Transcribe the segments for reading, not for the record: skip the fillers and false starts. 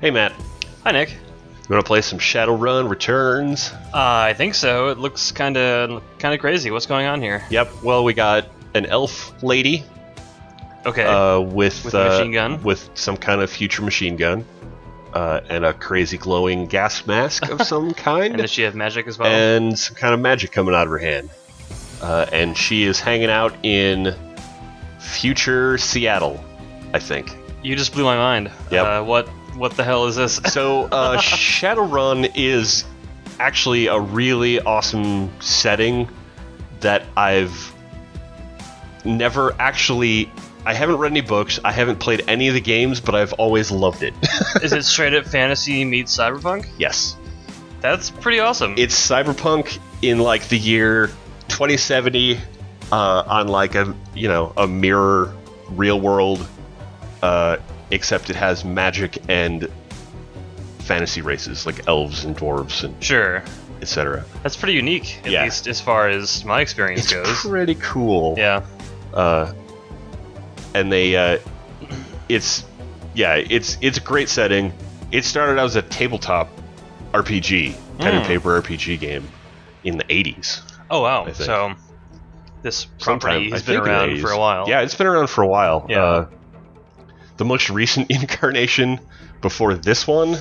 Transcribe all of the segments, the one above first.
Hey, Matt. Hi, Nick. You want to play some Shadowrun Returns? I think so. It looks kind of crazy. What's going on here? Yep. Well, we got an elf lady. Okay. With a machine gun. With some kind of future machine gun. And a crazy glowing gas mask of some kind. And does she have magic as well? And some kind of magic coming out of her hand. And she is hanging out in future Seattle, I think. You just blew my mind. Yep. What the hell is this? So, Shadowrun is actually a really awesome setting that I've never actually... I haven't read any books, I haven't played any of the games, but I've always loved it. Is it straight up fantasy meets cyberpunk? Yes. That's pretty awesome. It's cyberpunk in like the year 2070 on like a mirror real world, except it has magic and fantasy races like elves and dwarves and sure, etc. That's pretty unique, at least as far as my experience goes. It's pretty cool. Yeah. And they, it's a great setting. It started out as a tabletop RPG, pen and paper RPG game in the 80s. Oh wow! I think. So this property has been Sometime, around for a while. Yeah, it's been around for a while. Yeah. The most recent incarnation before this one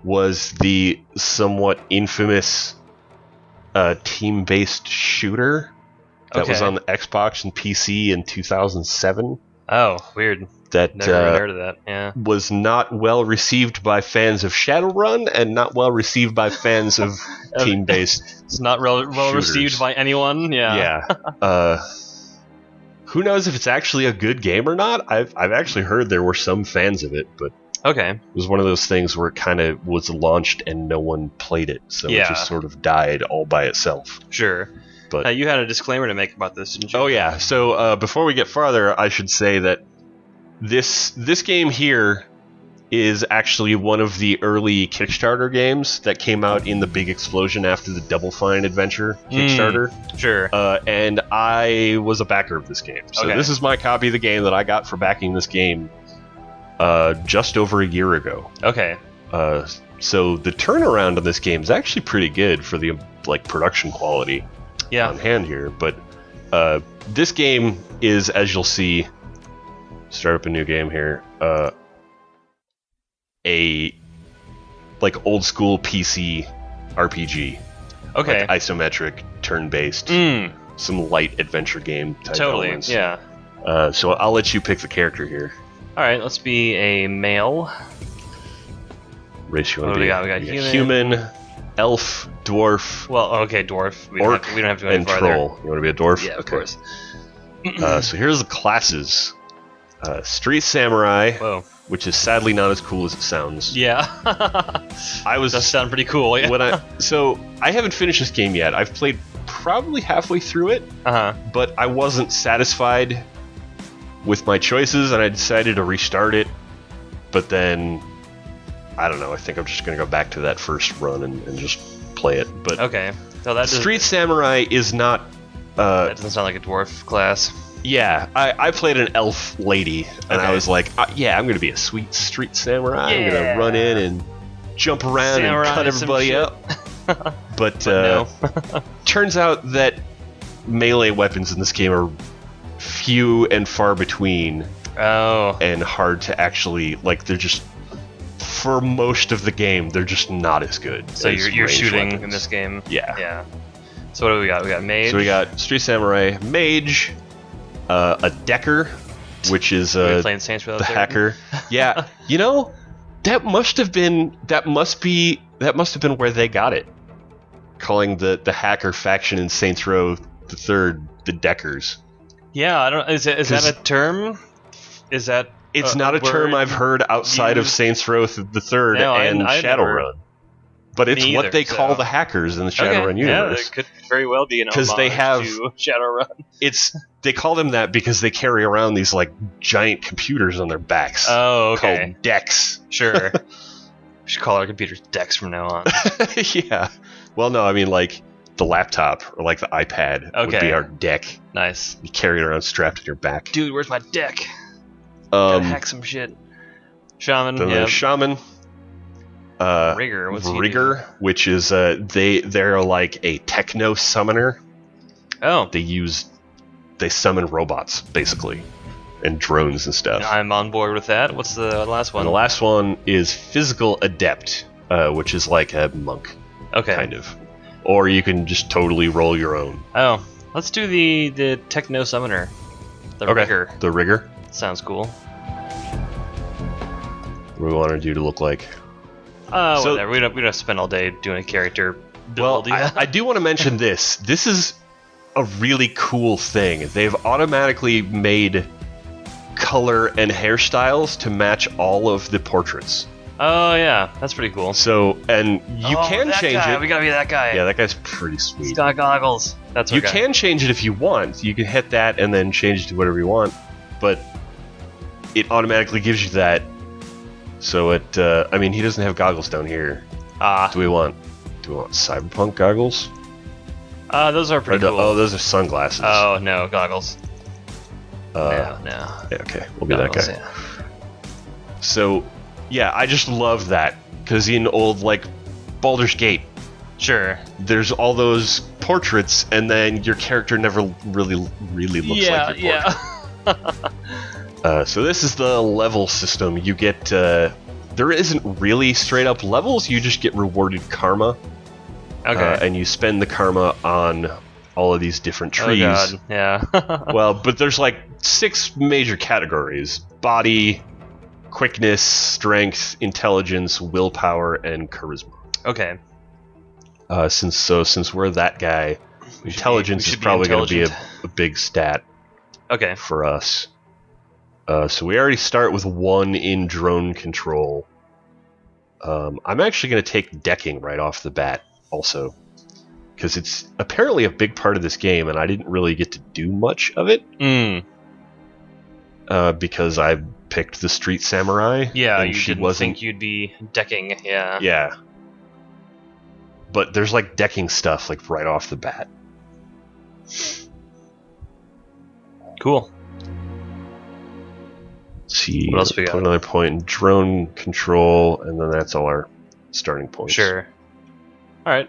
was the somewhat infamous team-based shooter that was on the Xbox and PC in 2007. Oh, weird. That Never even heard of that. Yeah. was not well received by fans of Shadowrun and not well received by fans of team-based. It's not well received by anyone. Yeah. Yeah. Who knows if it's actually a good game or not? I've actually heard there were some fans of it, but okay. It was one of those things where it kind of was launched and no one played it, so it just sort of died all by itself. Sure. But you had a disclaimer to make about this, didn't you? Oh yeah. So before we get farther, I should say that this game here is actually one of the early Kickstarter games that came out in the big explosion after the Double Fine Adventure Kickstarter. Sure. And I was a backer of this game. So this is my copy of the game that I got for backing this game just over a year ago. Okay. So the turnaround on this game is actually pretty good for the production quality on hand here. But this game is, as you'll see, start up a new game here, a old school PC RPG. Okay. Like isometric, turn-based, some light adventure game type elements. Yeah. So I'll let you pick the character here. Alright, let's be a male. Race you want to be? We got human, elf, dwarf. Well, okay, dwarf. We don't have to go any and farther. troll. You want to be a dwarf? Yeah, of course. So here's the classes. Street Samurai, which is sadly not as cool as it sounds. Yeah. Does sound pretty cool, yeah. So I haven't finished this game yet. I've played probably halfway through it, but I wasn't satisfied with my choices, and I decided to restart it. But then, I don't know, I think I'm just going to go back to that first run and just play it. But okay. So that Street Samurai is not... that doesn't sound like a dwarf class. Yeah, I played an elf lady, and I was like, yeah, I'm going to be a sweet street samurai. I'm going to run in and jump around and cut everybody up. But no. Turns out that melee weapons in this game are few and far between. Oh. And hard to actually, they're just, for most of the game, they're just not as good. So you're shooting in this game? Yeah. Yeah. So what do we got? We got mage. So we got street samurai, mage, a decker, which is playing Saints Row the hacker. Yeah, that must have been where they got it. Calling the hacker faction in Saints Row the Third the Deckers. Yeah, I don't. Is that a term? Is that? It's not a term I've heard outside of Saints Row the Third and Shadowrun. But it's what they call the hackers in the Shadowrun universe. Yeah, it could very well be an homage to Shadowrun. They call them that because they carry around these giant computers on their backs. Oh, okay. Called decks. Sure. We should call our computers decks from now on. Yeah. Well, no, I mean the laptop or the iPad would be our deck. Nice. You carry it around strapped to your back. Dude, where's my deck? Gotta hack some shit. Shaman. Then there's Shaman. Rigger, what's he Rigger, which is they're like a techno summoner. Oh, They summon robots basically, and drones and stuff. I'm on board with that. What's the last one? And the last one is physical adept, which is like a monk, Okay. kind of, or you can just totally roll your own. Oh, let's do the techno summoner. The Rigger. The Rigger. Sounds cool. What do we want to do to look like? So- Whatever. We don't spend all day doing a character Well, build. I do want to mention this. This is a really cool thing. They've automatically made color and hairstyles to match all of the portraits. Oh yeah, that's pretty cool. So, and you can that change guy. it. We gotta be that guy. Yeah, that guy's pretty sweet. He's got goggles. That's You okay. can change it if you want. You can hit that and then change it to whatever you want. But it automatically gives you that. So it, I mean, he doesn't have goggles down here. Do we want cyberpunk goggles? Those are pretty cool. Oh, those are sunglasses. Oh no, goggles. No. Yeah, okay, we'll be Goggles, that guy. yeah. So, yeah, I just love that because in old like Baldur's Gate, Sure. there's all those portraits, and then your character never really looks like your portrait. So this is the level system. You get there isn't really straight up levels. You just get rewarded karma. Okay. And you spend the karma on all of these different trees. Oh god. Yeah. Well, but there's like 6 major categories: body, quickness, strength, intelligence, willpower, and charisma. Okay. Since we're that guy, intelligence is probably going to be a big stat Okay. for us. So we already start with 1 in drone control. I'm actually going to take decking right off the bat also, because it's apparently a big part of this game, and I didn't really get to do much of it. Because I picked the street samurai. Yeah, and you didn't think you'd be decking. Yeah. Yeah. But there's like decking stuff like right off the bat. Cool. Let's see. What else we got? Put another point in drone control, and then that's all our starting points. Sure. All right.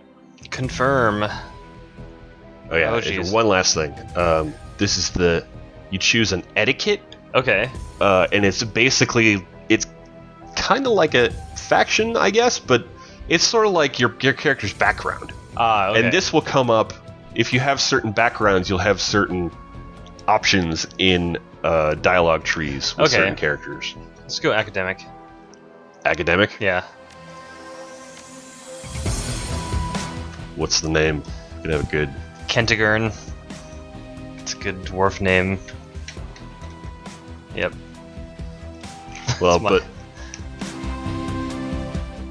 Confirm. Oh yeah. Oh, and geez. one last thing. This is you choose an etiquette, Okay. and it's kind of like a faction, I guess, but it's sort of like your character's background. Okay. And this will come up if you have certain backgrounds. You'll have certain options in dialogue trees with certain characters. Let's go academic. Academic? Yeah. What's the name? Gonna have a good. Kentigern. It's a good dwarf name. Yep. Well, That's my- but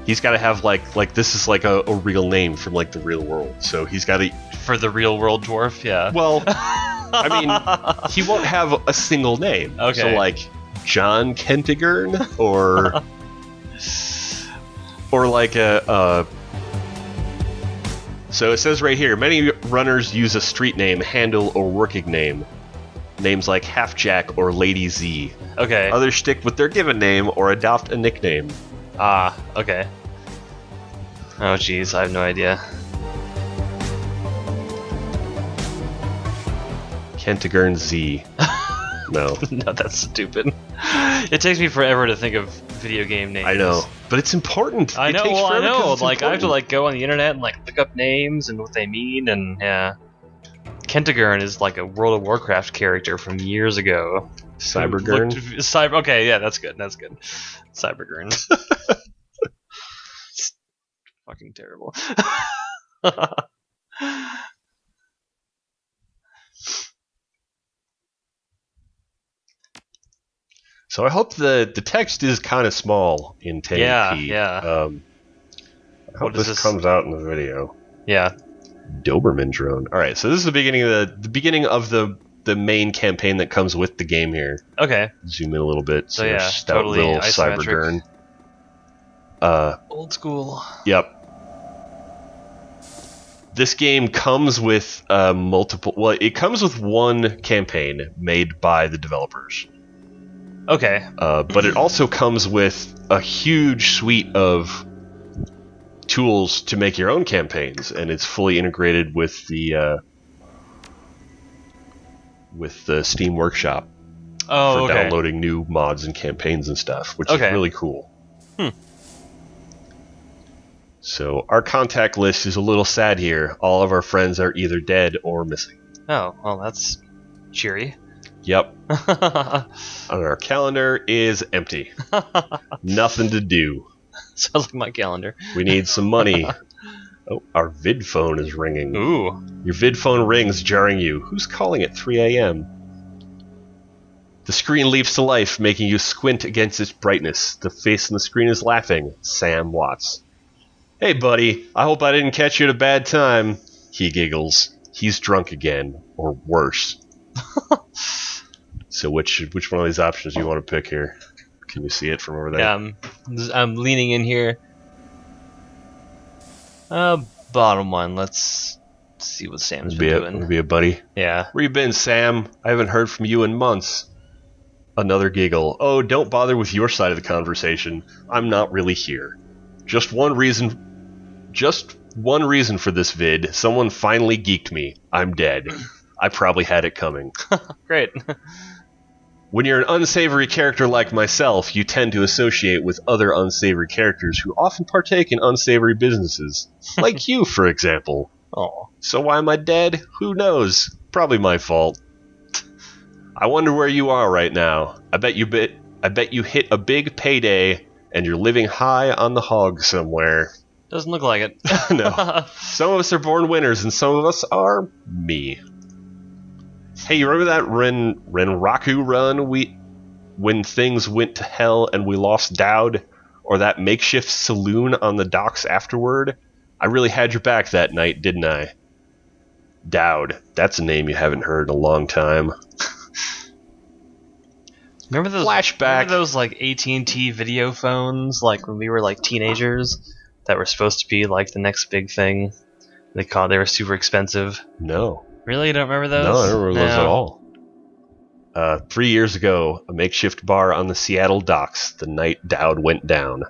he's got to have like this is like a real name from like the real world. So he's got to. For the real world dwarf, yeah. Well, I mean, he won't have a single name. Okay. So like John Kentigern or like a. So it says right here, many runners use a street name, handle, or working name. Names like Halfjack or Lady Z. Okay. Others stick with their given name or adopt a nickname. Okay. Oh jeez, I have no idea. Kentigern Z. No. No, that's stupid. It takes me forever to think of video game names. I know, but it's important. I It know. takes Well, I forever know. 'cause it's Like, I have to important. go on the internet and look up names and what they mean, and yeah. Kentigern is like a World of Warcraft character from years ago. Cybergurn? Okay, yeah, that's good. That's good. Cybergurn. It's fucking terrible. So I hope the text is kind of small in 1080p. Yeah. I hope What is this this? comes out in the video. Yeah. Doberman drone. All right, so this is the beginning of the main campaign that comes with the game here. Okay. Zoom in a little bit. So yeah, stout totally little isometric. Cybergurn. Old school. Yep. This game comes with multiple. Well, it comes with one campaign made by the developers. Okay. But it also comes with a huge suite of tools to make your own campaigns, and it's fully integrated with the Steam Workshop for downloading new mods and campaigns and stuff, which is really cool. So our contact list is a little sad here. All of our friends are either dead or missing. Oh, well, that's cheery. Yep. On our calendar is empty. Nothing to do. Sounds like my calendar. We need some money. Oh, our vid phone is ringing. Ooh. Your vid phone rings, jarring you. Who's calling at 3 a.m.? The screen leaps to life, making you squint against its brightness. The face on the screen is laughing. Sam Watts. Hey, buddy. I hope I didn't catch you at a bad time. He giggles. He's drunk again, or worse. So which one of these options do you want to pick here? Can you see it from over there? Yeah, I'm leaning in here. Bottom one. Let's see what Sam's been doing. Would be a buddy. Yeah. Where you been, Sam? I haven't heard from you in months. Another giggle. Oh, don't bother with your side of the conversation. I'm not really here. Just one reason for this vid. Someone finally geeked me. I'm dead. I probably had it coming. Great. When you're an unsavory character like myself, you tend to associate with other unsavory characters who often partake in unsavory businesses. Like you, for example. Oh. So why am I dead? Who knows? Probably my fault. I wonder where you are right now. I bet you hit a big payday and you're living high on the hog somewhere. Doesn't look like it. No. Some of us are born winners and some of us are me. Hey, you remember that Renraku run when things went to hell and we lost Dowd? Or that makeshift saloon on the docks afterward? I really had your back that night, didn't I? Dowd. That's a name you haven't heard in a long time. Remember those flashback? Remember those like AT&T video phones, like when we were like teenagers, that were supposed to be like the next big thing? They were super expensive. No. Really? You don't remember those? No, I don't remember those at all. 3 years ago, a makeshift bar on the Seattle docks, the night Dowd went down.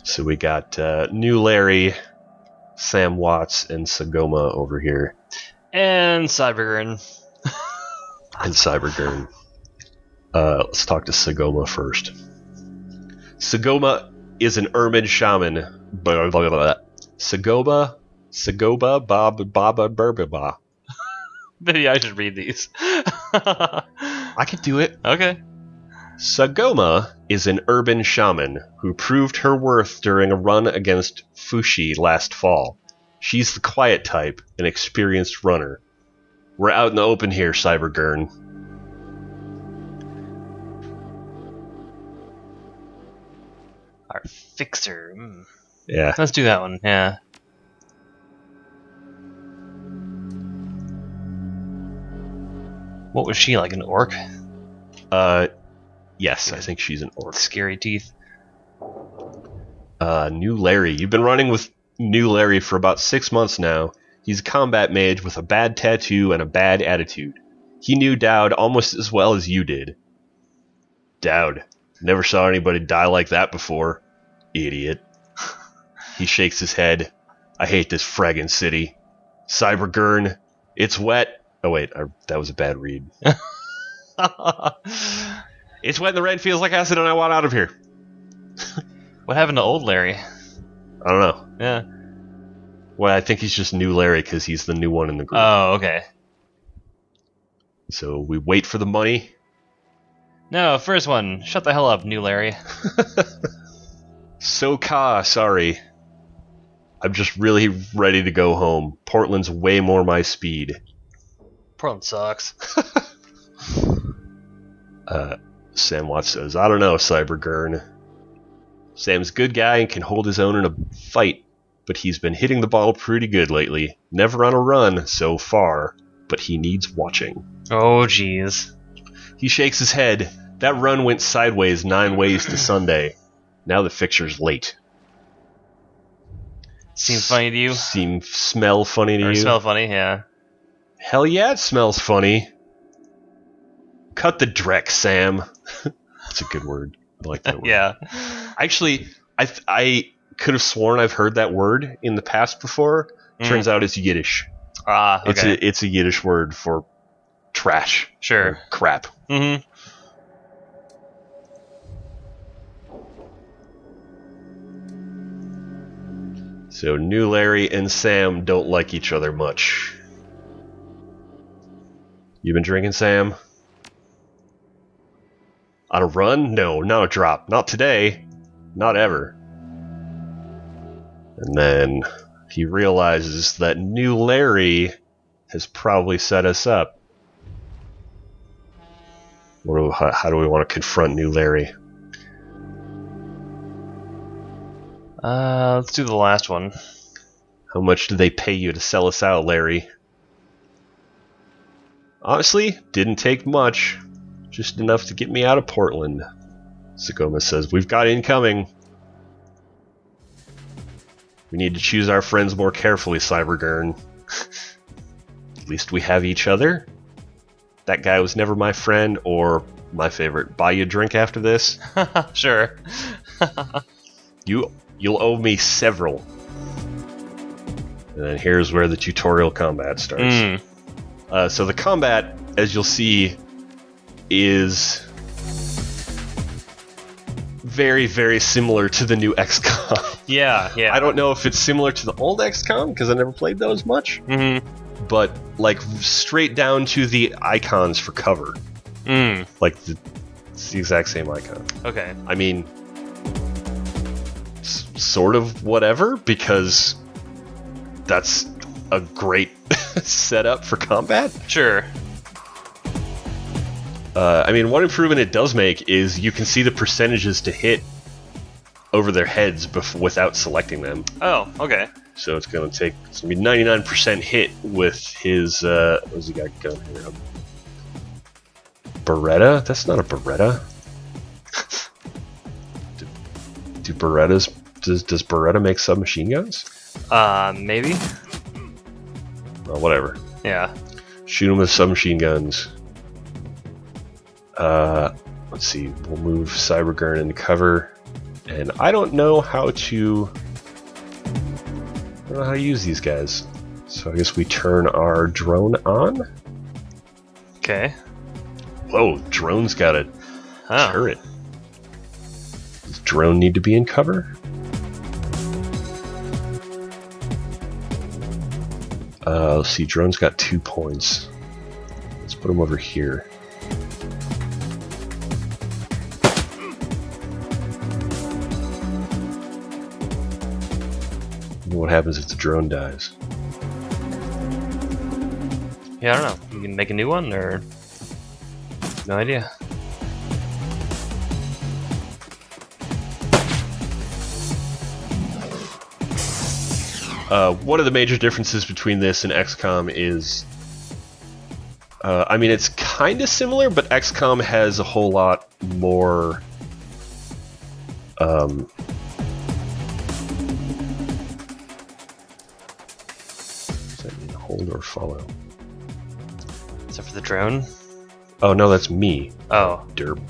So we got New Larry, Sam Watts, and Sagoma over here. And Cybergurn. Let's talk to Sagoma first. Sagoma is an Ermid shaman. Blah, blah, blah, blah. Sagoba, Baba, Burbaba. Maybe I should read these. I could do it. Okay. Sagoma is an urban shaman who proved her worth during a run against Fushi last fall. She's the quiet type, an experienced runner. We're out in the open here, Cybergurn. Our fixer. Yeah. Let's do that one, yeah. What was she, like an orc? Yes, I think she's an orc. Scary teeth. New Larry. You've been running with New Larry for about 6 months now. He's a combat mage with a bad tattoo and a bad attitude. He knew Dowd almost as well as you did. Dowd. Never saw anybody die like that before. Idiot. He shakes his head. I hate this fragging city. Cybergurn. It's wet. Oh wait, that was a bad read. It's wet and the rain feels like acid and I want out of here. What happened to old Larry? I don't know. Yeah. Well, I think he's just New Larry because he's the new one in the group. Oh, okay. So we wait for the money. No, first one. Shut the hell up, New Larry. Sorry. I'm just really ready to go home. Portland's way more my speed. Portland sucks. Sam Watts says, I don't know, Cybergurn. Sam's a good guy and can hold his own in a fight, but he's been hitting the ball pretty good lately. Never on a run so far, but he needs watching. Oh, jeez. He shakes his head. That run went sideways 9 ways to Sunday. Now the fixture's late. Seem funny to you? Smell funny to you? Smell funny, yeah. Hell yeah, it smells funny. Cut the drek, Sam. That's a good word. I like that word. Yeah. Actually, I could have sworn I've heard that word in the past before. Turns out it's Yiddish. Ah, okay. It's a Yiddish word for trash. Sure. Or crap. Mm-hmm. So New Larry and Sam don't like each other much. You been drinking, Sam? On a run? No, not a drop. Not today. Not ever. And then he realizes that New Larry has probably set us up. How do we want to confront New Larry? Let's do the last one. How much did they pay you to sell us out, Larry? Honestly, didn't take much. Just enough to get me out of Portland. Sagoma says, we've got incoming. We need to choose our friends more carefully, Cybergurn. At least we have each other. That guy was never my friend, or my favorite. Buy you a drink after this? Sure. You'll owe me several. And then here's where the tutorial combat starts. So the combat, as you'll see, is very, very similar to the new XCOM. Yeah. I don't know if it's similar to the old XCOM, because I never played those much. But, like, straight down to the icons for cover. Like, it's the exact same icon. Okay. I mean, sort of whatever, because that's a great setup for combat. Sure. I mean, one improvement it does make is you can see the percentages to hit over their heads without selecting them. Oh, okay. So it's going to be 99% hit with his, what's he got going here? Beretta? That's not a Beretta. Do Berettas, does Beretta make submachine guns? Maybe? Well, whatever. Yeah. Shoot him with submachine guns. Let's see, we'll move Cybergurn into cover. And I don't know how to use these guys. So I guess we turn our drone on. Okay. Whoa, drone's got a turret. Does drone need to be in cover? Let's see, drone's got 2 points. Let's put him over here. What happens if the drone dies? Yeah, I don't know. You can make a new one, or no idea. One of the major differences between this and XCOM is, I mean, it's kind of similar, but XCOM has a whole lot more. Does that mean hold or follow? Except for the drone? Oh, no, that's me. Oh. Derp.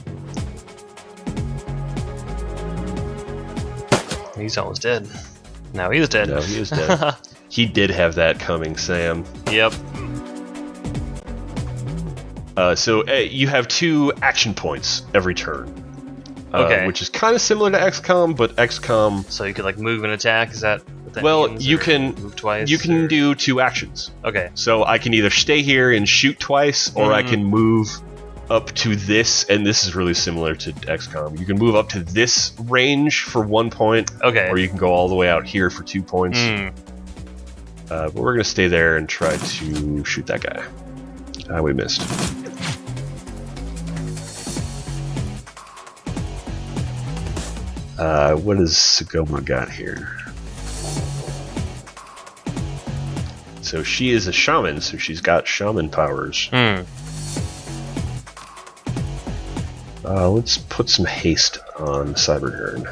He's almost dead. Now he's dead. No, he is dead. He did have that coming, Sam. Yep. So you have 2 action points every turn. Okay. Which is kind of similar to XCOM, but XCOM... So you could like move and attack, is that what that Well, means? you Or can move twice. You can do 2 actions. Okay. So I can either stay here and shoot twice, or I can move up to this, and this is really similar to XCOM. You can move up to this range for 1 point, Okay. or you can go all the way out here for 2 points. But we're going to stay there and try to shoot that guy. We missed. What has Sagoma got here? So she is a shaman, so she's got shaman powers. Let's put some haste on Cybergurn.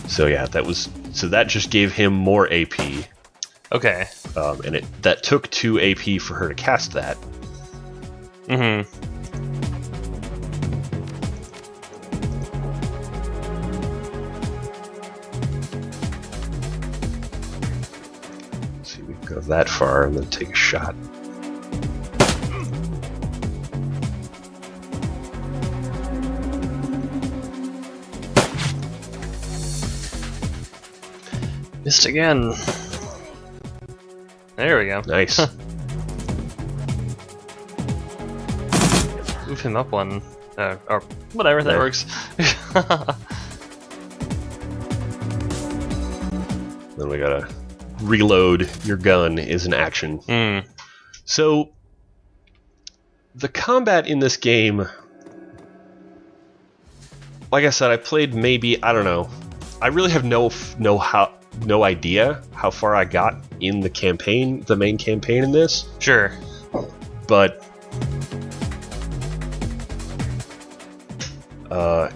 So yeah, that just gave him more AP. Okay. And that took 2 AP for her to cast that. that far and then take a shot. Missed again. There we go. Nice. Move him up one. Or whatever, that works. Then we gotta reload your gun is an action. So, the combat in this game, like I said, I played maybe, I don't know, I really have no idea how far I got in the campaign, the main campaign in this. Sure. But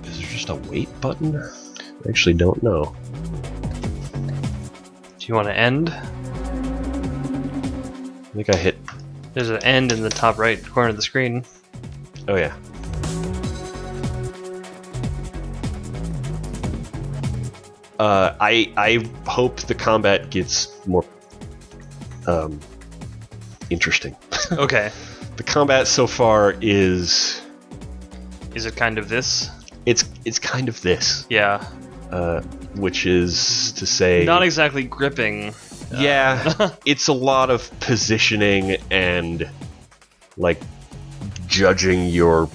is there just a wait button? I actually don't know. Do you want to end? I think I hit. There's an end in the top right corner of the screen. Oh yeah. I hope the combat gets more interesting. Okay. The combat so far is. Is it kind of this? It's kind of this. Yeah. Which is to say, not exactly gripping. Yeah, it's a lot of positioning and like judging your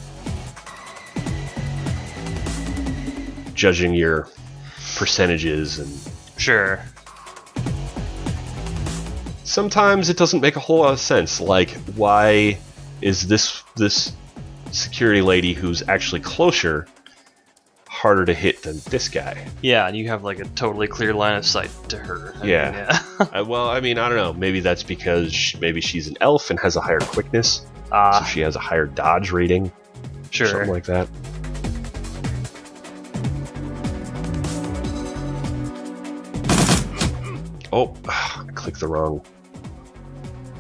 percentages and sure. Sometimes it doesn't make a whole lot of sense. Like, why is this security lady who's actually closer harder to hit than this guy? Yeah, and you have like a totally clear line of sight to her. Yeah. Well, I mean, I don't know. Maybe that's because maybe she's an elf and has a higher quickness, so she has a higher dodge rating. Sure. Something like that. Oh, I clicked the wrong.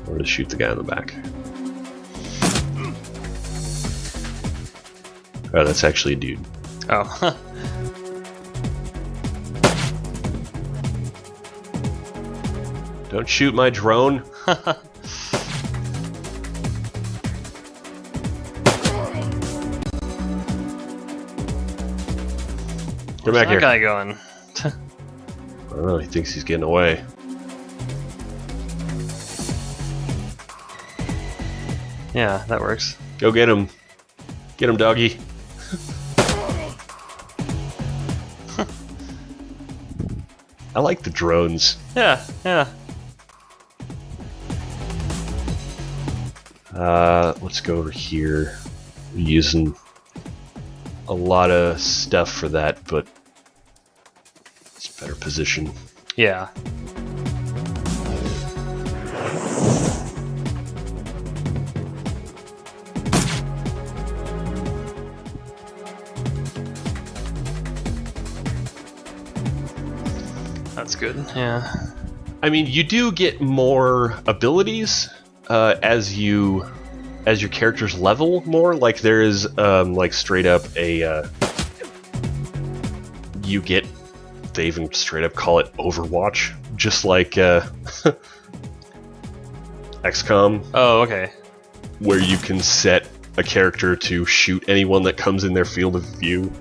I wanted to shoot the guy in the back. Oh, that's actually a dude. Oh. Don't shoot my drone. Come back here. That guy going? I don't know, he thinks he's getting away. Yeah, that works. Go get him. Get him, doggy. I like the drones. Yeah, yeah. Let's go over here. We're using a lot of stuff for that, but it's a better position. Yeah. That's good, yeah. I mean, you do get more abilities as your characters level more. Like there is like straight up a you get, they even straight up call it Overwatch, just like XCOM. Oh, okay. Where you can set a character to shoot anyone that comes in their field of view.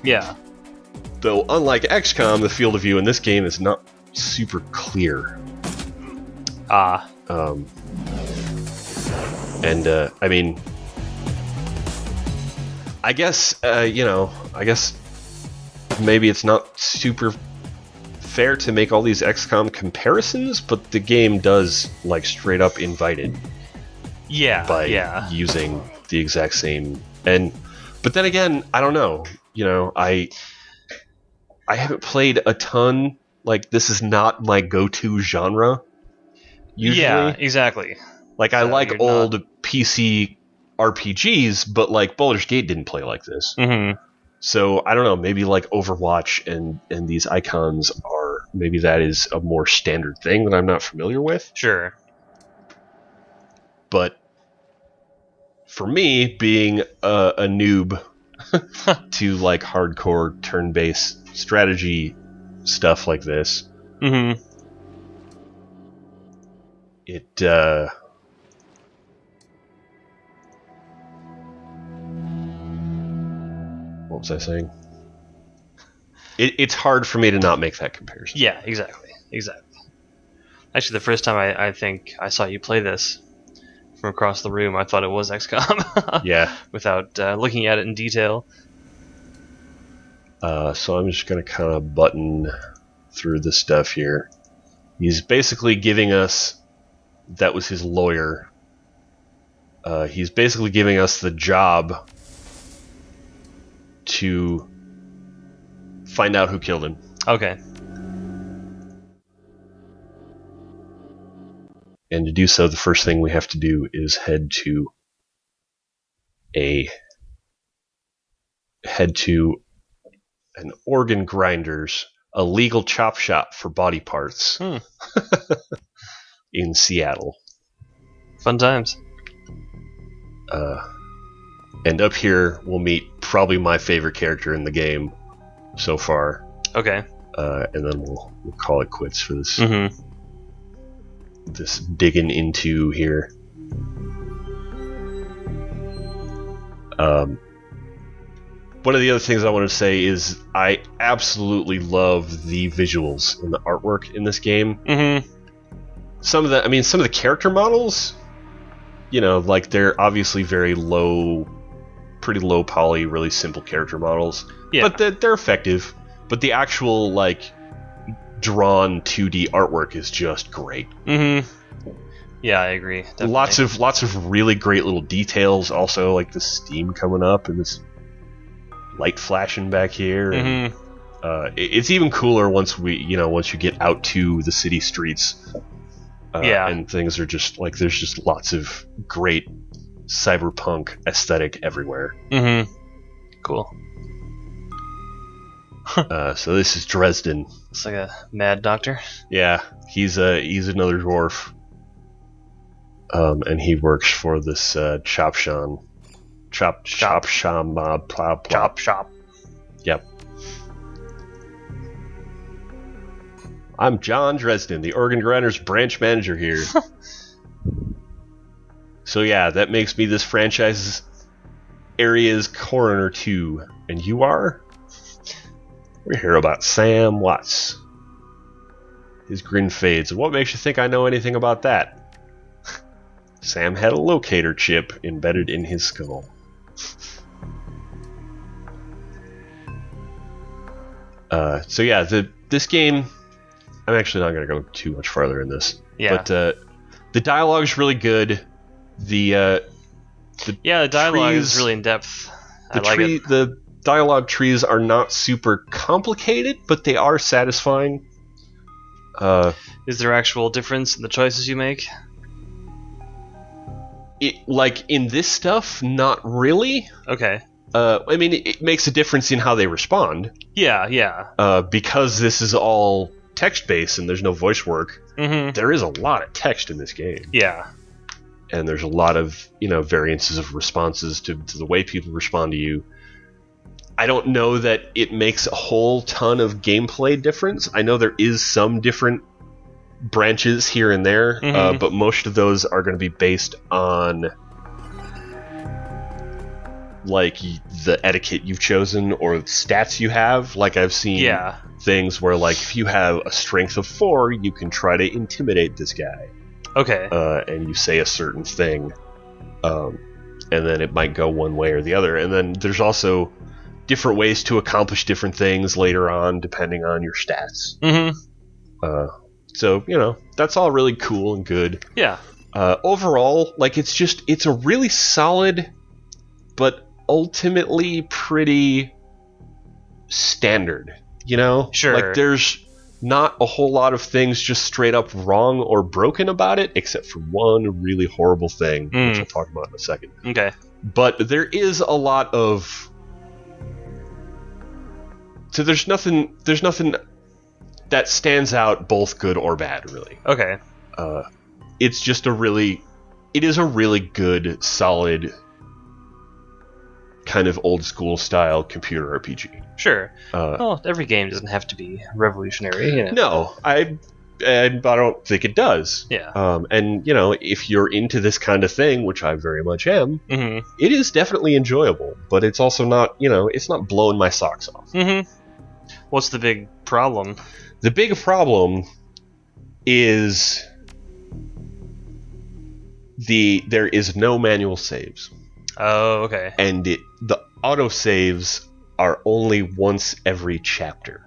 Yeah. Though, unlike XCOM, the field of view in this game is not super clear. I mean, I guess, I guess maybe it's not super fair to make all these XCOM comparisons, but the game does, like, straight up invite it. Yeah, by using the exact same. But then again, I don't know. I haven't played a ton. Like, this is not my go-to genre, usually. Yeah, exactly. Like, I like old PC RPGs, but, like, Baldur's Gate didn't play like this. Mm-hmm. So, I don't know, maybe, like, Overwatch and these icons are... Maybe that is a more standard thing that I'm not familiar with. Sure. But, for me, being a noob to, like, hardcore turn-based strategy stuff like this. Mm-hmm. it what was I saying? It's hard for me to not make that comparison. Yeah, exactly. Actually, the first time I think I saw you play this from across the room, I thought it was XCOM. Yeah. Without looking at it in detail. So I'm just going to kind of button through the stuff here. He's basically giving us... That was his lawyer. He's basically giving us the job to find out who killed him. Okay. And to do so, the first thing we have to do is head to an organ grinder's, a legal chop shop for body parts in Seattle. Fun times. And up here, we'll meet probably my favorite character in the game so far. Okay. And then we'll call it quits for this. Mm-hmm. This digging into here. One of the other things I want to say is I absolutely love the visuals and the artwork in this game. Mm-hmm. Some of the character models, like they're obviously very low, pretty low poly, really simple character models. Yeah. But they're effective. But the actual, drawn 2D artwork is just great. Mm-hmm. Yeah, I agree. Definitely. Lots of really great little details. Also, like the steam coming up and this light flashing back here. Mm-hmm. And, it's even cooler once you get out to the city streets. And things are just there's just lots of great cyberpunk aesthetic everywhere. Mm-hmm. Cool. So this is Dresden. It's like a mad doctor. Yeah, he's another dwarf. And he works for this chop shop. Yep. I'm John Dresden, the organ grinder's branch manager here. So yeah, that makes me this franchise's area's coroner too. And you are? We hear about Sam Watts. His grin fades. And what makes you think I know anything about that? Sam had a locator chip embedded in his skull. So yeah, this game... I'm actually not going to go too much farther in this. Yeah. But the dialogue is really good. The dialogue trees, is really in depth. The dialogue trees are not super complicated, but they are satisfying. Is there actual difference in the choices you make? In this stuff, not really. Okay. It makes a difference in how they respond. Yeah. Because this is all text-based and there's no voice work, mm-hmm. There is a lot of text in this game. Yeah. And there's a lot of, variances of responses to the way people respond to you. I don't know that it makes a whole ton of gameplay difference. I know there is some different branches here and there, mm-hmm. But most of those are going to be based on the etiquette you've chosen or the stats you have. I've seen things where if you have a strength of 4, you can try to intimidate this guy. Okay. And you say a certain thing, and then it might go one way or the other. And then there's also different ways to accomplish different things later on, depending on your stats. Mm-hmm. So, that's all really cool and good. Yeah. Overall, it's a really solid, but ultimately pretty standard, Sure. There's not a whole lot of things just straight up wrong or broken about it, except for one really horrible thing, which I'll talk about in a second. Okay. But there is a lot of... So there's nothing that stands out both good or bad, really. Okay. It's just it is a really good, solid, kind of old school style computer RPG. Sure. Well, every game doesn't have to be revolutionary. No, and I don't think it does. Yeah. And if you're into this kind of thing, which I very much am, Mm-hmm. it is definitely enjoyable. But it's also not, it's not blowing my socks off. Mm-hmm. What's the big problem? The big problem is there is no manual saves. Oh, okay. And the autosaves are only once every chapter.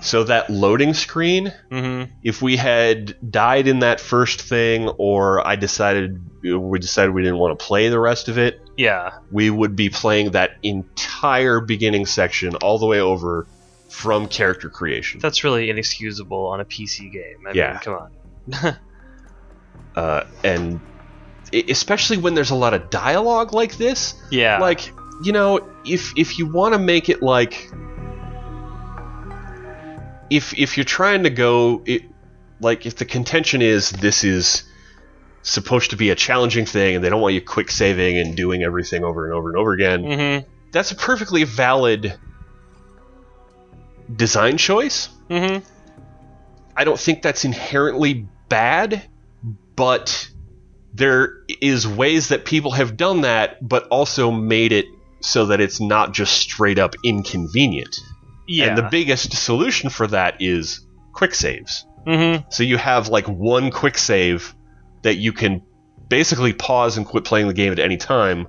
So that loading screen, if we had died in that first thing, or we decided we didn't want to play the rest of it, we would be playing that entire beginning section all the way over from character creation. That's really inexcusable on a PC game. I mean, come on. And especially when there's a lot of dialogue like this. Yeah. Like, if you want to make it like... If you're trying to go... if the contention is this is supposed to be a challenging thing and they don't want you quick saving and doing everything over and over and over again, that's a perfectly valid design choice. I don't think that's inherently bad, but there is ways that people have done that, but also made it so that it's not just straight up inconvenient. Yeah. And the biggest solution for that is quick saves. So you have like one quick save that you can basically pause and quit playing the game at any time.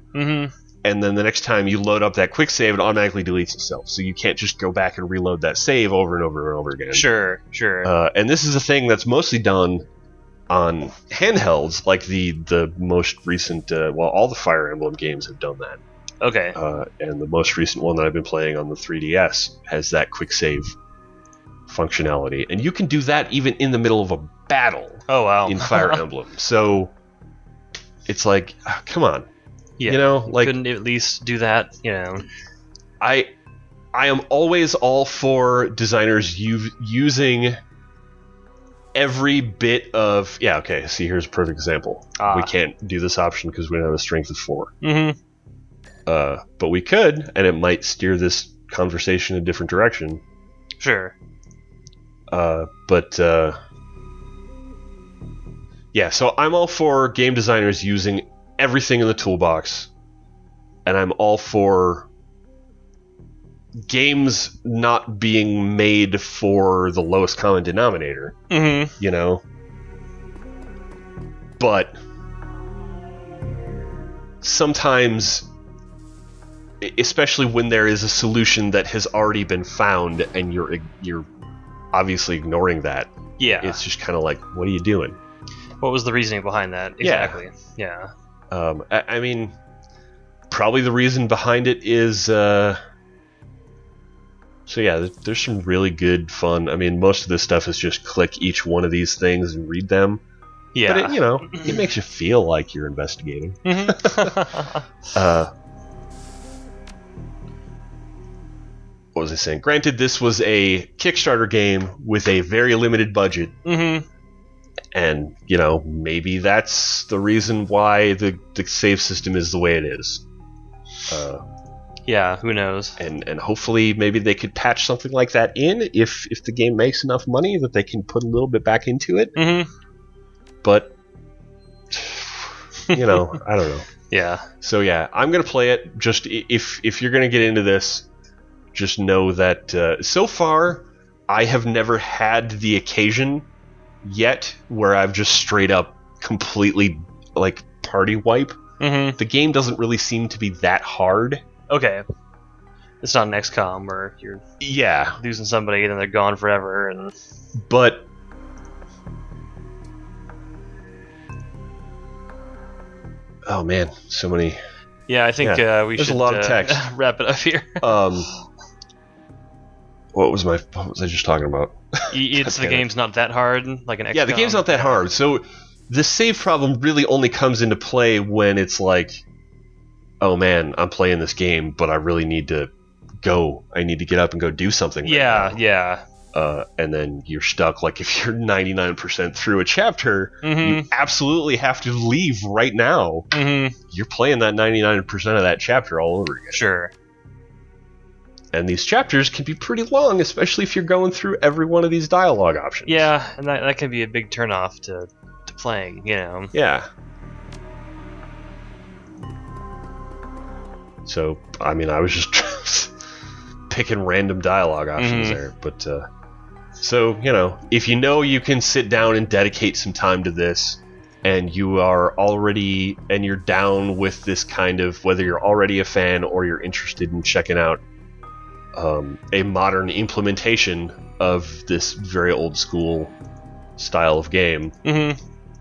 And then the next time you load up that quick save, it automatically deletes itself. So you can't just go back and reload that save over and over and over again. Sure. And this is a thing that's mostly done on handhelds, like the most recent... all the Fire Emblem games have done that. Okay. And the most recent one that I've been playing on the 3DS has that quick save functionality. And you can do that even in the middle of a battle. Oh, wow. In Fire Emblem. So it's like, come on. Yeah. Couldn't at least do that, I am always all for designers using every bit of... Yeah, okay, see, here's a perfect example. We can't do this option because we don't have a strength of 4. But we could, and it might steer this conversation in a different direction. Sure. Yeah, so I'm all for game designers using everything in the toolbox, and I'm all for games not being made for the lowest common denominator. But sometimes, especially when there is a solution that has already been found and you're obviously ignoring that, it's just kind of like, what are you doing? What was the reasoning behind that? Exactly. Yeah. I mean, probably the reason behind it is... there's some really good fun... I mean, most of this stuff is just click each one of these things and read them. Yeah. But it makes you feel like you're investigating. What was I saying? Granted, this was a Kickstarter game with a very limited budget. And, maybe that's the reason why the save system is the way it is. Yeah, who knows? And hopefully maybe they could patch something like that in if the game makes enough money that they can put a little bit back into it. But, I don't know. Yeah. So yeah, I'm going to play it. Just if you're going to get into this, just know that so far I have never had the occasion yet where I've just straight up completely like party wipe. The game doesn't really seem to be that hard. Okay. It's not an XCOM where you're losing somebody and then they're gone forever. But oh man, so many. Yeah, I think we should. There's a lot of text. Wrap it up here. What was I just talking about? The game's not that hard, like an XCOM. Yeah, the game's not that hard. So the save problem really only comes into play when it's like, oh man, I'm playing this game, but I really need to go. I need to get up and go do something. Yeah. And then you're stuck. Like if you're 99% through a chapter, you absolutely have to leave right now. You're playing that 99% of that chapter all over again. Sure. And these chapters can be pretty long, especially if you're going through every one of these dialogue options. Yeah, and that can be a big turnoff to playing, you know. Yeah. So, I mean, I was just picking random dialogue options there. But, so, you know, you can sit down and dedicate some time to this, and you're down with this kind of, whether you're already a fan or you're interested in checking out a modern implementation of this very old school style of game,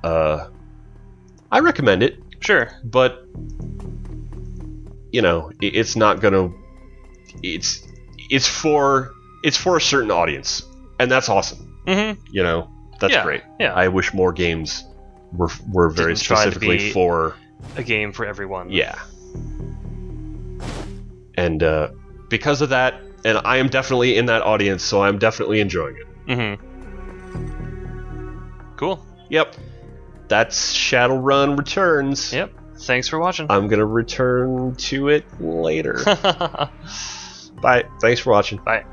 I recommend it. Sure. But, you know, it's not gonna... It's for a certain audience, and that's awesome. You know, that's great. Yeah. I wish more games were very specifically for a game for everyone. Yeah. And because of that, and I am definitely in that audience, so I'm definitely enjoying it. Cool. Yep. That's Shadowrun Returns. Yep. Thanks for watching. I'm gonna return to it later. Bye. Thanks for watching. Bye.